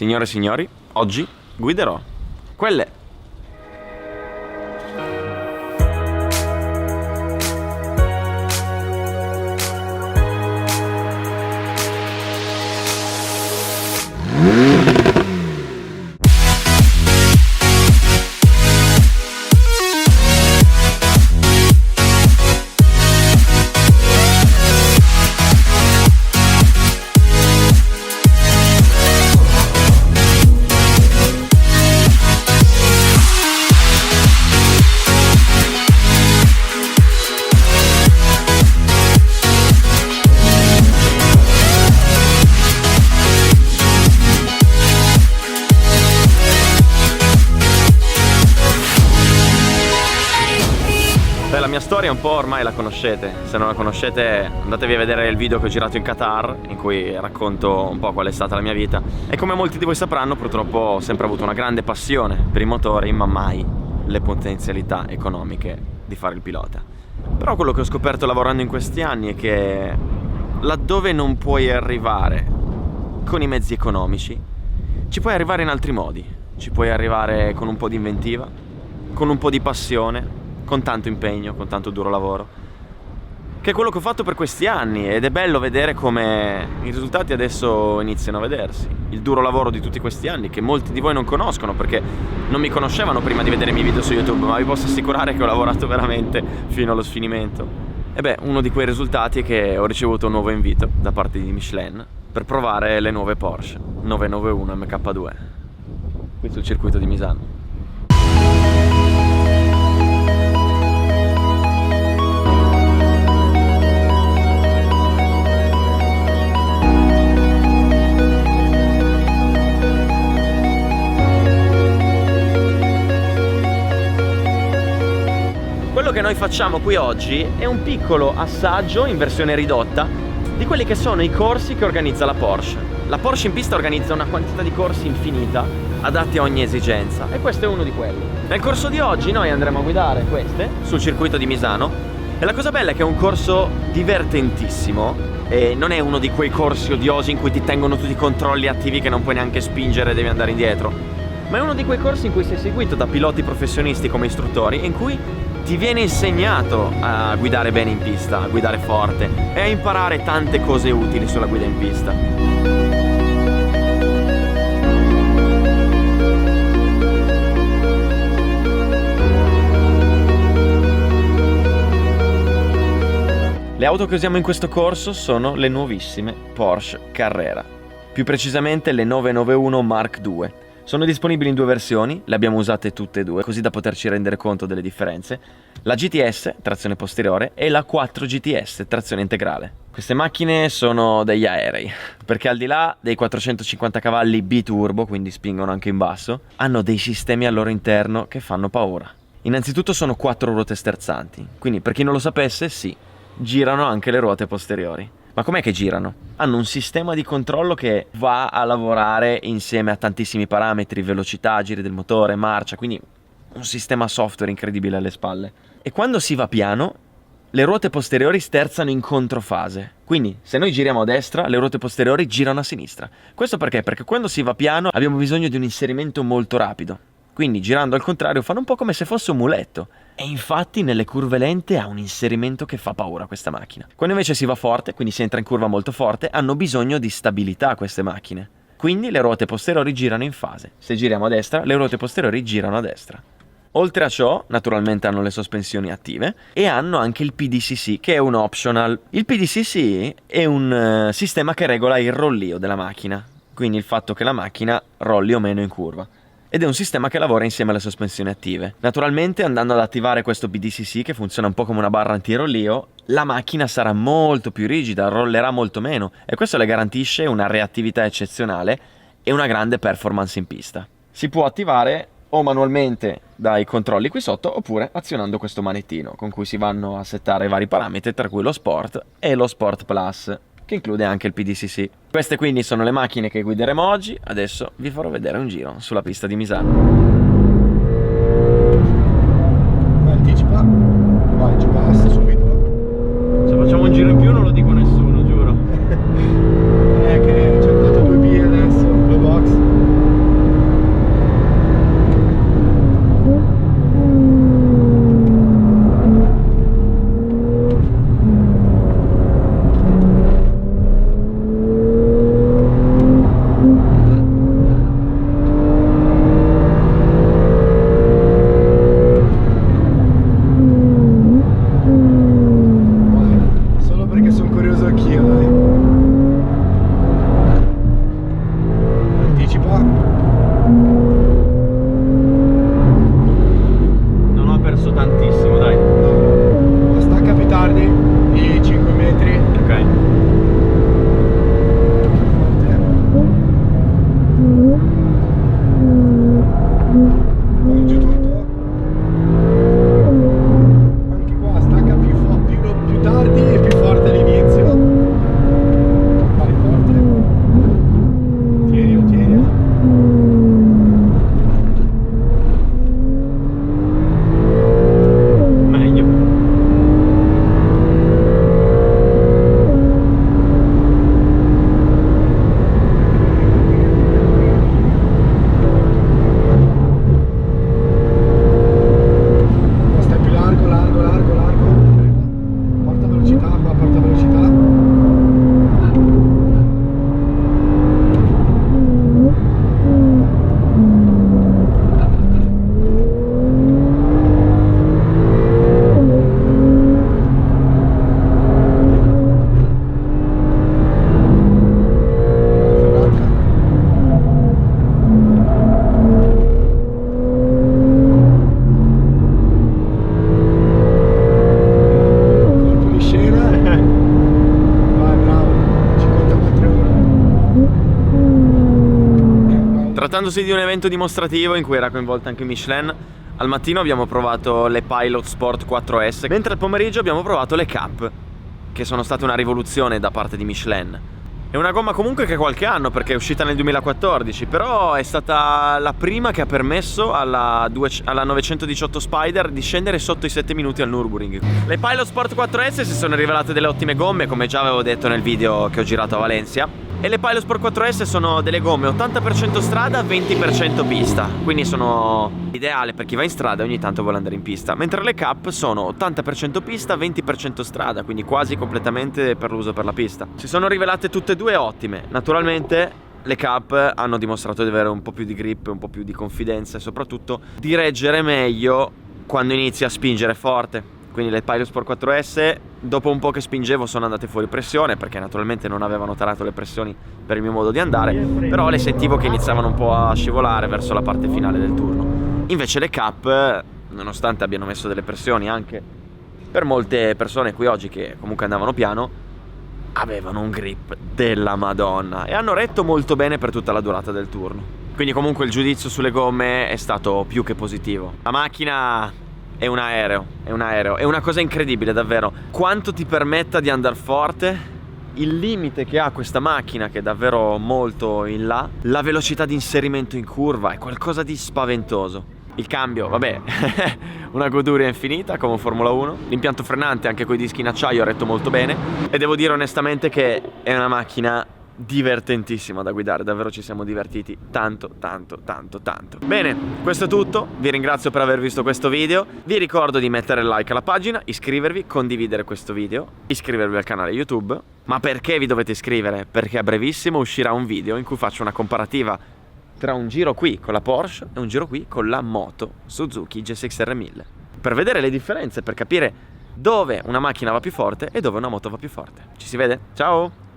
Signore e signori, oggi guiderò quelle. La mia storia un po' ormai la conoscete, se non la conoscete andatevi a vedere il video che ho girato in Qatar, in cui racconto un po' qual è stata la mia vita. E come molti di voi sapranno, purtroppo ho sempre avuto una grande passione per i motori, ma mai le potenzialità economiche di fare il pilota. Però quello che ho scoperto lavorando in questi anni è che laddove non puoi arrivare con i mezzi economici, ci puoi arrivare in altri modi. Ci puoi arrivare con un po' di inventiva, con un po' di passione, con tanto impegno, con tanto duro lavoro, che è quello che ho fatto per questi anni, ed è bello vedere come i risultati adesso iniziano a vedersi. Il duro lavoro di tutti questi anni, che molti di voi non conoscono perché non mi conoscevano prima di vedere i miei video su YouTube, ma vi posso assicurare che ho lavorato veramente fino allo sfinimento. E beh, uno di quei risultati è che ho ricevuto un nuovo invito da parte di Michelin per provare le nuove Porsche 991 MK2 qui sul circuito di Misano. Quello che noi facciamo qui oggi è un piccolo assaggio in versione ridotta di quelli che sono i corsi che organizza la Porsche. La Porsche in pista organizza una quantità di corsi infinita, adatti a ogni esigenza, e questo è uno di quelli. Nel corso di oggi noi andremo a guidare queste sul circuito di Misano, e la cosa bella è che è un corso divertentissimo, e non è uno di quei corsi odiosi in cui ti tengono tutti i controlli attivi che non puoi neanche spingere e devi andare indietro, ma è uno di quei corsi in cui sei seguito da piloti professionisti come istruttori, in cui ti viene insegnato a guidare bene in pista, a guidare forte e a imparare tante cose utili sulla guida in pista. Le auto che usiamo in questo corso sono le nuovissime Porsche Carrera, più precisamente le 991 Mark II. Sono disponibili in due versioni, le abbiamo usate tutte e due, così da poterci rendere conto delle differenze. La GTS, trazione posteriore, e la 4 GTS, trazione integrale. Queste macchine sono degli aerei, perché al di là dei 450 cavalli biturbo, quindi spingono anche in basso, hanno dei sistemi al loro interno che fanno paura. Innanzitutto sono 4 ruote sterzanti, quindi per chi non lo sapesse, sì, girano anche le ruote posteriori. Ma com'è che girano? Hanno un sistema di controllo che va a lavorare insieme a tantissimi parametri, velocità, giri del motore, marcia, quindi un sistema software incredibile alle spalle. E quando si va piano, le ruote posteriori sterzano in controfase. Quindi se noi giriamo a destra, le ruote posteriori girano a sinistra. Questo perché? Perché quando si va piano abbiamo bisogno di un inserimento molto rapido. Quindi girando al contrario fanno un po' come se fosse un muletto. E infatti nelle curve lente ha un inserimento che fa paura questa macchina. Quando invece si va forte, quindi si entra in curva molto forte, hanno bisogno di stabilità queste macchine. Quindi le ruote posteriori girano in fase. Se giriamo a destra, le ruote posteriori girano a destra. Oltre a ciò, naturalmente hanno le sospensioni attive e hanno anche il PDCC, che è un optional. Il PDCC è un sistema che regola il rollio della macchina, quindi il fatto che la macchina rolli o meno in curva. Ed è un sistema che lavora insieme alle sospensioni attive. Naturalmente, andando ad attivare questo PDCC, che funziona un po' come una barra antirollio, la macchina sarà molto più rigida, rollerà molto meno, e questo le garantisce una reattività eccezionale e una grande performance in pista. Si può attivare o manualmente dai controlli qui sotto, oppure azionando questo manettino con cui si vanno a settare vari parametri, tra cui lo Sport e lo Sport Plus, che include anche il PDCC. Queste quindi sono le macchine che guideremo oggi. Adesso vi farò vedere un giro sulla pista di Misano. Anticipa, vai giù basta subito. Se facciamo un giro in più non lo dico nessuno, giuro. Non è che ci ho dato 2 B adesso, 2 box. Trattandosi di un evento dimostrativo in cui era coinvolta anche Michelin, al mattino abbiamo provato le Pilot Sport 4S, mentre al pomeriggio abbiamo provato le Cup, che sono state una rivoluzione da parte di Michelin. È una gomma comunque che ha qualche anno, perché è uscita nel 2014, però è stata la prima che ha permesso alla 918 Spider di scendere sotto i 7 minuti al Nürburgring. Le Pilot Sport 4S si sono rivelate delle ottime gomme, come già avevo detto nel video che ho girato a Valencia. E le Pilot Sport 4S sono delle gomme 80% strada, 20% pista, quindi sono ideale per chi va in strada e ogni tanto vuole andare in pista, mentre le Cup sono 80% pista, 20% strada, quindi quasi completamente per l'uso per la pista. Si sono rivelate tutte e due ottime. Naturalmente le Cup hanno dimostrato di avere un po' più di grip, un po' più di confidenza e soprattutto di reggere meglio quando inizi a spingere forte. Quindi le Pilot Sport 4S, dopo un po' che spingevo, sono andate fuori pressione, perché naturalmente non avevano tarato le pressioni per il mio modo di andare, però le sentivo che iniziavano un po' a scivolare verso la parte finale del turno. Invece le Cup, nonostante abbiano messo delle pressioni anche per molte persone qui oggi che comunque andavano piano, avevano un grip della Madonna e hanno retto molto bene per tutta la durata del turno. Quindi comunque il giudizio sulle gomme è stato più che positivo. La macchina è un aereo, è una cosa incredibile davvero. Quanto ti permetta di andare forte, il limite che ha questa macchina, che è davvero molto in là, la velocità di inserimento in curva è qualcosa di spaventoso. Il cambio, vabbè, una goduria infinita come Formula 1. L'impianto frenante anche con i dischi in acciaio ha retto molto bene e devo dire onestamente che è una macchina divertentissima da guidare, davvero ci siamo divertiti tanto. Bene, questo è tutto, vi ringrazio per aver visto questo video, vi ricordo di mettere like alla pagina, iscrivervi, condividere questo video, iscrivervi al canale YouTube. Ma perché vi dovete iscrivere? Perché a brevissimo uscirà un video in cui faccio una comparativa tra un giro qui con la Porsche e un giro qui con la moto Suzuki GSX-R1000, per vedere le differenze, per capire dove una macchina va più forte e dove una moto va più forte. Ci si vede? Ciao!